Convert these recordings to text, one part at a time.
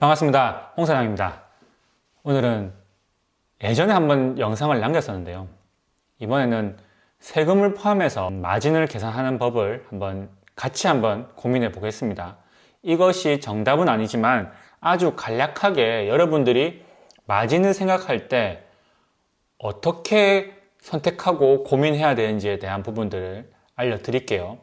반갑습니다. 홍 사장입니다. 오늘은 예전에 한번 영상을 남겼었는데요. 이번에는 세금을 포함해서 마진을 계산하는 법을 같이 고민해 보겠습니다. 이것이 정답은 아니지만 아주 간략하게 여러분들이 마진을 생각할 때 어떻게 선택하고 고민해야 되는지에 대한 부분들을 알려드릴게요.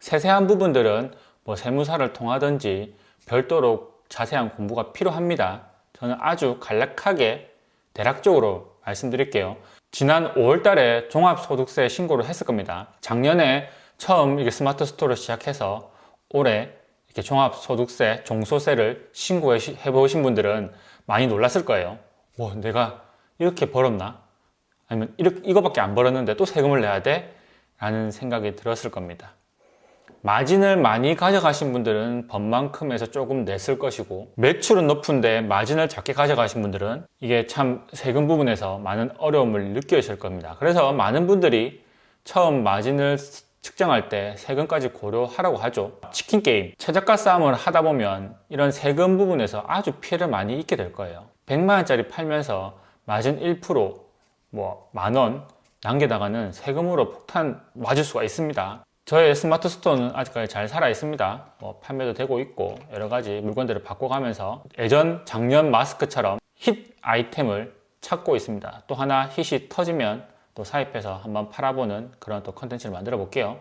세세한 부분들은 세무사를 통하든지 별도로 자세한 공부가 필요합니다. 저는 아주 간략하게 대략적으로 말씀드릴게요. 지난 5월 달에 종합소득세 신고를 했을 겁니다. 작년에 처음 이게 스마트 스토어를 시작해서 올해 이렇게 종합소득세, 종소세를 신고해 보신 분들은 많이 놀랐을 거예요. 내가 이렇게 벌었나? 아니면 이거밖에 안 벌었는데 또 세금을 내야 돼? 라는 생각이 들었을 겁니다. 마진을 많이 가져가신 분들은 법만큼에서 조금 냈을 것이고, 매출은 높은데 마진을 작게 가져가신 분들은 이게 참 세금 부분에서 많은 어려움을 느끼실 겁니다. 그래서 많은 분들이 처음 마진을 측정할 때 세금까지 고려하라고 하죠. 치킨 게임, 최저가 싸움을 하다 보면 이런 세금 부분에서 아주 피해를 많이 입게 될 거예요. 100만 원짜리 팔면서 마진 1%, 만원 남겨다가는 세금으로 폭탄 맞을 수가 있습니다. 저의 스마트 스토어는 아직까지 잘 살아 있습니다. 판매도 되고 있고 여러 가지 물건들을 바꿔가면서 작년 마스크처럼 힛 아이템을 찾고 있습니다. 또 하나 힛이 터지면 또 사입해서 한번 팔아보는 그런 또 컨텐츠를 만들어 볼게요.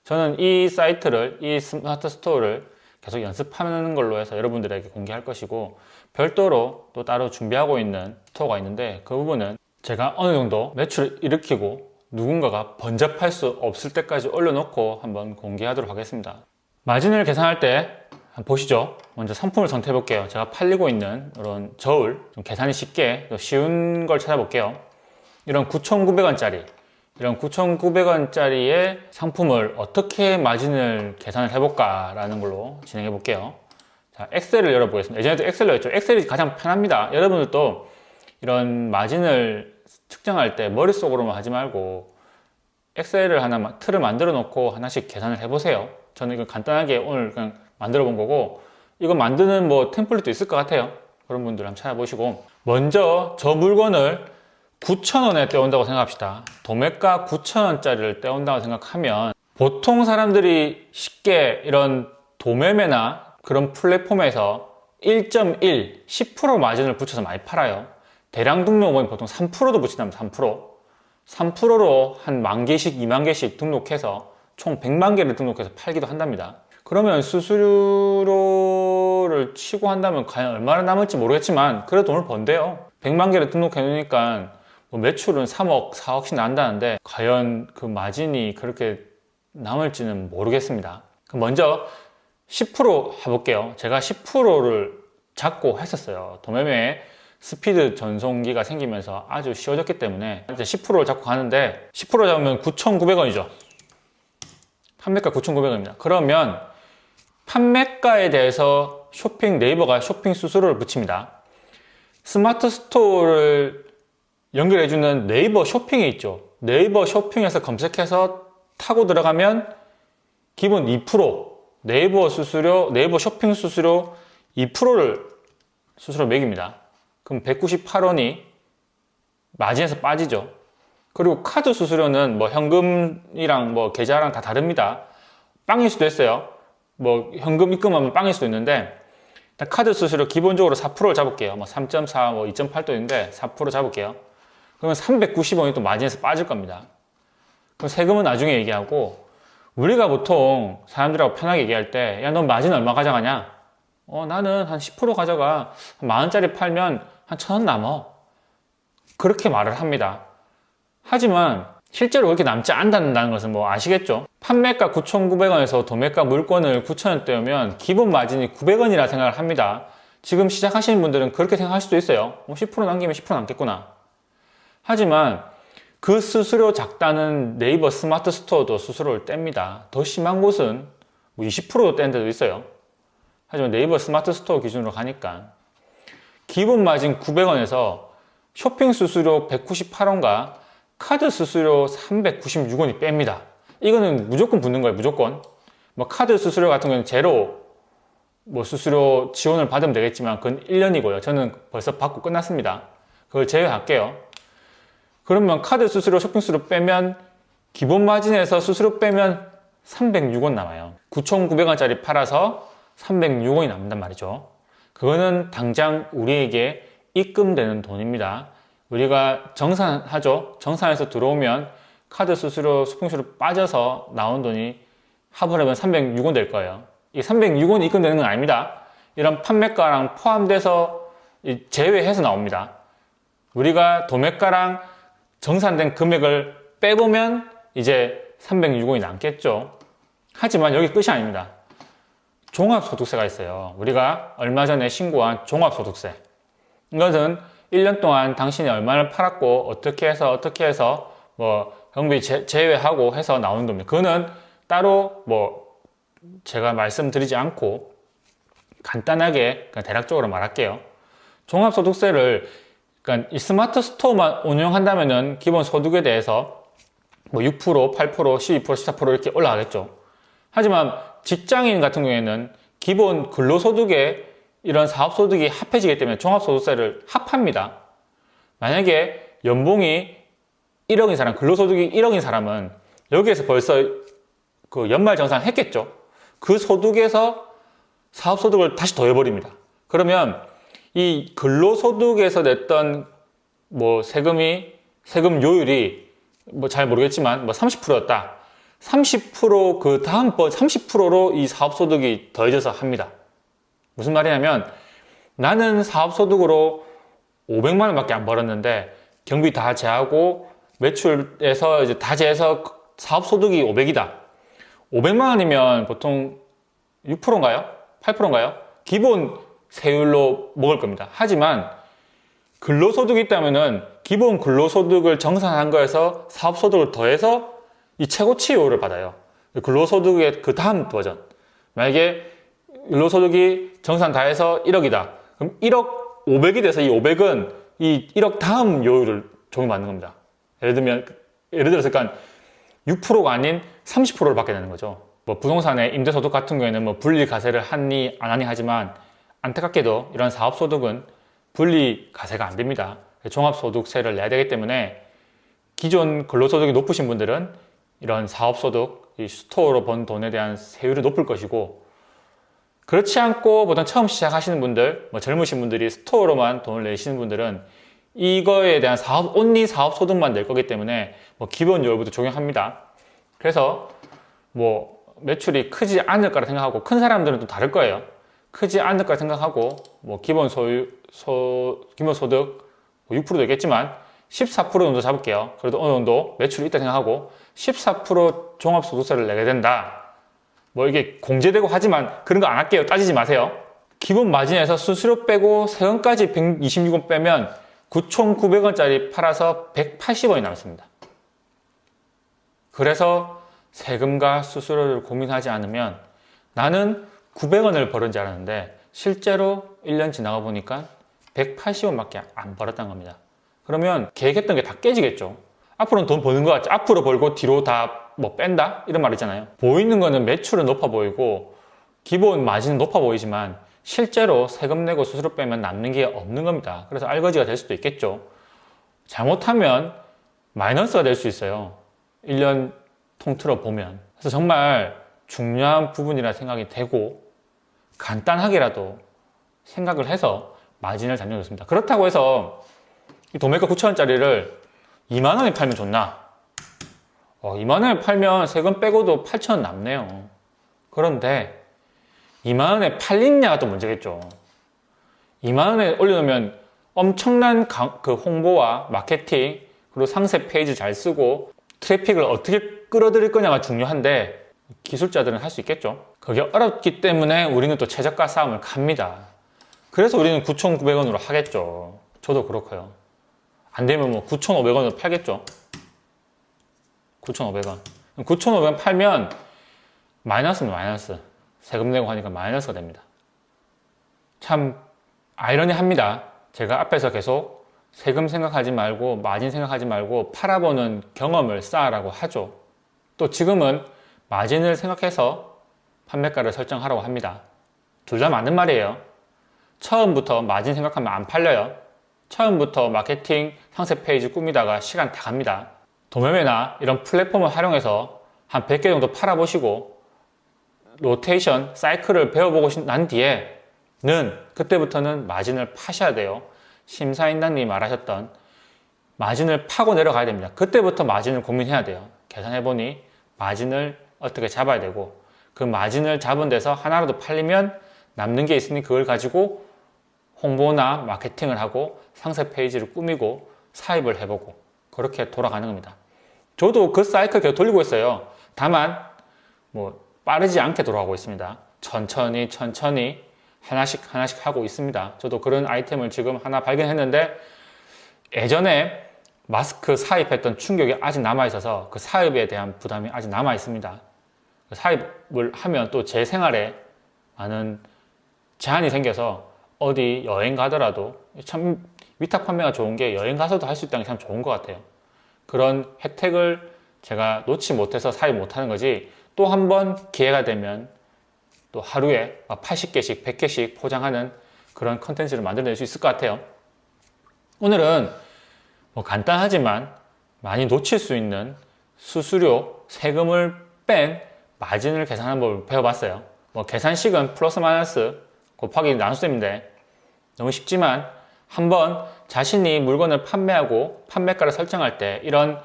저는 이 사이트를, 이 스마트 스토어를 계속 연습하는 걸로 해서 여러분들에게 공개할 것이고, 별도로 또 따로 준비하고 있는 스토어가 있는데 그 부분은 제가 어느 정도 매출을 일으키고 누군가가 번잡할 수 없을 때까지 올려놓고 한번 공개하도록 하겠습니다. 마진을 계산할 때 한번 보시죠. 먼저 상품을 선택해 볼게요. 제가 팔리고 있는 이런 저울, 좀 계산이 쉽게 쉬운 걸 찾아볼게요. 이런 9,900원짜리 이런 9,900원짜리의 상품을 어떻게 마진을 계산을 해볼까 라는 걸로 진행해 볼게요. 자, 엑셀을 열어보겠습니다. 예전에도 엑셀로 했죠. 엑셀이 가장 편합니다. 여러분들도 이런 마진을 측정할 때 머릿속으로만 하지 말고 엑셀을 하나 틀을 만들어 놓고 하나씩 계산을 해보세요. 저는 이거 간단하게 오늘 그냥 만들어 본 거고, 이거 만드는 템플릿도 있을 것 같아요. 그런 분들 한번 찾아보시고, 먼저 저 물건을 9,000원에 떼온다고 생각합시다. 도매가 9,000원짜리를 떼온다고 생각하면 보통 사람들이 쉽게 이런 도매매나 그런 플랫폼에서 1.1, 10% 마진을 붙여서 많이 팔아요. 대량 등록은 보통 3%도 붙인다면 3%로 한 10,000개씩 20,000개씩 등록해서 총 100만 개를 등록해서 팔기도 한답니다. 그러면 수수료를 치고 한다면 과연 얼마나 남을지 모르겠지만 그래도 돈을 번대요. 100만 개를 등록해 놓으니까 매출은 3억, 4억씩 난다는데 과연 그 마진이 그렇게 남을지는 모르겠습니다. 그럼 먼저 10% 해볼게요. 제가 10%를 잡고 했었어요. 도매매 스피드 전송기가 생기면서 아주 쉬워졌기 때문에 이제 10%를 잡고 가는데, 10% 잡으면 9,900원이죠. 판매가 9,900원입니다. 그러면 판매가에 대해서 네이버가 쇼핑 수수료를 붙입니다. 스마트 스토어를 연결해주는 네이버 쇼핑이 있죠. 네이버 쇼핑에서 검색해서 타고 들어가면 기본 2%, 네이버 쇼핑 수수료 2%를 수수료 매깁니다. 그럼 198원이 마진에서 빠지죠. 그리고 카드 수수료는 현금이랑 계좌랑 다 다릅니다. 빵일 수도 있어요. 현금 입금하면 빵일 수도 있는데, 일단 카드 수수료 기본적으로 4%를 잡을게요. 3.4, 2.8도 있는데 4% 잡을게요. 그러면 390원이 또 마진에서 빠질 겁니다. 그럼 세금은 나중에 얘기하고, 우리가 보통 사람들하고 편하게 얘기할 때, 야, 넌 마진 얼마 가져가냐? 나는 한 10% 가져가. 한 만원짜리 팔면 한 1,000원 남어. 그렇게 말을 합니다. 하지만 실제로 그렇게 남지 않는다는 것은 아시겠죠? 판매가 9,900원에서 도매가 물건을 9,000원 떼우면 기본 마진이 900원이라 생각을 합니다. 지금 시작하시는 분들은 그렇게 생각할 수도 있어요. 10% 남기면 10% 남겠구나. 하지만 그 수수료 작다는 네이버 스마트 스토어도 수수료를 뗍니다. 더 심한 곳은 20%도 뗀 데도 있어요. 하지만 네이버 스마트 스토어 기준으로 가니까 기본 마진 900원에서 쇼핑 수수료 198원과 카드 수수료 396원이 뺍니다. 이거는 무조건 붙는 거예요. 무조건. 카드 수수료 같은 경우는 제로 뭐 수수료 지원을 받으면 되겠지만 그건 1년이고요. 저는 벌써 받고 끝났습니다. 그걸 제외할게요. 그러면 카드 수수료, 쇼핑 수수료 빼면 기본 마진에서 수수료 빼면 306원 남아요. 9,900원짜리 팔아서 306원이 남는단 말이죠. 그거는 당장 우리에게 입금되는 돈입니다. 우리가 정산하죠. 정산해서 들어오면 카드 수수료, 쇼핑 수수료 빠져서 나온 돈이 합을하면 306원 될 거예요. 이 306원이 입금되는 건 아닙니다. 이런 판매가랑 포함돼서 제외해서 나옵니다. 우리가 도매가랑 정산된 금액을 빼보면 이제 306원이 남겠죠. 하지만 여기 끝이 아닙니다. 종합소득세가 있어요. 우리가 얼마 전에 신고한 종합소득세. 이것은 1년 동안 당신이 얼마를 팔았고 어떻게 해서 뭐 경비 제외하고 해서 나오는 겁니다. 그거는 따로 뭐 제가 말씀드리지 않고 간단하게 그냥 대략적으로 말할게요. 종합소득세를 그러니까 이 스마트 스토어만 운영한다면은 기본 소득에 대해서 뭐 6%, 8%, 12%, 14% 이렇게 올라가겠죠. 하지만 직장인 같은 경우에는 기본 근로소득에 이런 사업소득이 합해지기 때문에 종합소득세를 합합니다. 만약에 연봉이 1억인 사람, 근로소득이 1억인 사람은 여기에서 벌써 그 연말정산을 했겠죠. 그 소득에서 사업소득을 다시 더해버립니다. 그러면 이 근로소득에서 냈던 뭐 세금 요율이 뭐 잘 모르겠지만 뭐 30%였다. 30% 그 다음번 30%로 이 사업소득이 더해져서 합니다. 무슨 말이냐면 나는 사업소득으로 500만 원밖에 안 벌었는데 경비 다 제하고 매출에서 이제 다 제해서 사업소득이 500이다. 500만 원이면 보통 6%인가요? 8%인가요? 기본 세율로 먹을 겁니다. 하지만 근로소득이 있다면은 기본 근로소득을 정산한 거에서 사업소득을 더해서 이 최고치율을 받아요. 근로소득의 그 다음 버전. 만약에 근로소득이 정산 다 해서 1억이다. 그럼 1억 500이 돼서 이 500은 이 1억 다음 요율을 적용받는 겁니다. 예를 들어서 그러니까 6%가 아닌 30%를 받게 되는 거죠. 뭐 부동산의 임대소득 같은 경우에는 뭐 분리과세를 하니 안 하니 하지만 안타깝게도 이런 사업소득은 분리과세가 안 됩니다. 종합소득세를 내야 되기 때문에 기존 근로소득이 높으신 분들은 이런 사업소득, 이 스토어로 번 돈에 대한 세율이 높을 것이고 그렇지 않고 보통 처음 시작하시는 분들, 뭐 젊으신 분들이 스토어로만 돈을 내시는 분들은 이거에 대한 온리 사업소득만 낼 거기 때문에 뭐 기본 요율부터 적용합니다. 그래서 뭐 매출이 크지 않을 거라 생각하고 큰 사람들은 또 다를 거예요. 크지 않을 거라 생각하고 뭐 기본 소득 6%도 있겠지만 14% 정도 잡을게요. 그래도 어느 정도 매출이 있다 생각하고 14% 종합소득세를 내게 된다. 뭐 이게 공제되고 하지만 그런 거 안 할게요. 따지지 마세요. 기본 마진에서 수수료 빼고 세금까지 126원 빼면 9,900원짜리 팔아서 180원이 남습니다. 그래서 세금과 수수료를 고민하지 않으면 나는 900원을 벌은 줄 알았는데 실제로 1년 지나가 보니까 180원밖에 안 벌었다는 겁니다. 그러면 계획했던 게 다 깨지겠죠. 앞으로는 돈 버는 것 같지. 앞으로 벌고 뒤로 다 뭐 뺀다? 이런 말 있잖아요. 보이는 거는 매출은 높아 보이고 기본 마진은 높아 보이지만 실제로 세금 내고 수수료 빼면 남는 게 없는 겁니다. 그래서 알거지가 될 수도 있겠죠. 잘못하면 마이너스가 될 수 있어요. 1년 통틀어 보면. 그래서 정말 중요한 부분이라 생각이 되고 간단하게라도 생각을 해서 마진을 잡는 게 좋습니다. 그렇다고 해서 이 도매가 9,000원짜리를 2만 원에 팔면 좋나? 2만 원에 팔면 세금 빼고도 8,000원 남네요. 그런데 2만 원에 팔리냐가 또 문제겠죠. 2만 원에 올려놓으면 엄청난 그 홍보와 마케팅 그리고 상세 페이지 잘 쓰고 트래픽을 어떻게 끌어들일 거냐가 중요한데 기술자들은 할 수 있겠죠. 그게 어렵기 때문에 우리는 또 최저가 싸움을 갑니다. 그래서 우리는 9,900원으로 하겠죠. 저도 그렇고요. 안 되면 뭐 9,500원으로 팔겠죠. 9,500원. 9,500원 팔면 마이너스는 마이너스. 세금 내고 하니까 마이너스가 됩니다. 참 아이러니합니다. 제가 앞에서 계속 세금 생각하지 말고 마진 생각하지 말고 팔아보는 경험을 쌓으라고 하죠. 또 지금은 마진을 생각해서 판매가를 설정하라고 합니다. 둘 다 맞는 말이에요. 처음부터 마진 생각하면 안 팔려요. 처음부터 마케팅 상세 페이지 꾸미다가 시간 다 갑니다. 도매매나 이런 플랫폼을 활용해서 한 100개 정도 팔아보시고 로테이션, 사이클을 배워보고 난 뒤에는 그때부터는 마진을 파셔야 돼요. 심사인단님이 말하셨던 마진을 파고 내려가야 됩니다. 그때부터 마진을 고민해야 돼요. 계산해보니 마진을 어떻게 잡아야 되고 그 마진을 잡은 데서 하나라도 팔리면 남는 게 있으니 그걸 가지고 홍보나 마케팅을 하고 상세 페이지를 꾸미고 사입을 해보고 그렇게 돌아가는 겁니다. 저도 그 사이클 계속 돌리고 있어요. 다만 뭐 빠르지 않게 돌아가고 있습니다. 천천히 하나씩 하고 있습니다. 저도 그런 아이템을 지금 하나 발견했는데 예전에 마스크 사입했던 충격이 아직 남아있어서 그 사입에 대한 부담이 아직 남아있습니다. 사입을 하면 또 제 생활에 많은 제한이 생겨서 어디 여행 가더라도 참 위탁 판매가 좋은 게 여행 가서도 할 수 있다는 게 참 좋은 것 같아요. 그런 혜택을 제가 놓지 못해서 사입 못하는 거지 또 한 번 기회가 되면 또 하루에 80개씩 100개씩 포장하는 그런 컨텐츠를 만들어낼 수 있을 것 같아요. 오늘은 뭐 간단하지만 많이 놓칠 수 있는 수수료, 세금을 뺀 마진을 계산하는 법을 배워봤어요. 뭐 계산식은 플러스 마이너스 곱하기 나눗셈인데 너무 쉽지만 한번 자신이 물건을 판매하고 판매가를 설정할 때 이런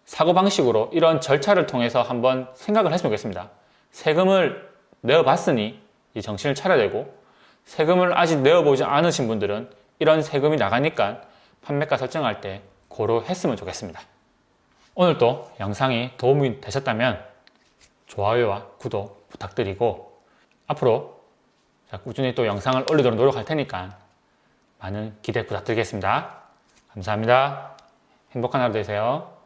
사고방식으로 이런 절차를 통해서 한번 생각을 했으면 좋겠습니다. 세금을 내어봤으니 이 정신을 차려야 되고 세금을 아직 내어보지 않으신 분들은 이런 세금이 나가니까 판매가 설정할 때 고려했으면 좋겠습니다. 오늘도 영상이 도움이 되셨다면 좋아요와 구독 부탁드리고 앞으로 꾸준히 또 영상을 올리도록 노력할 테니까 많은 기대 부탁드리겠습니다. 감사합니다. 행복한 하루 되세요.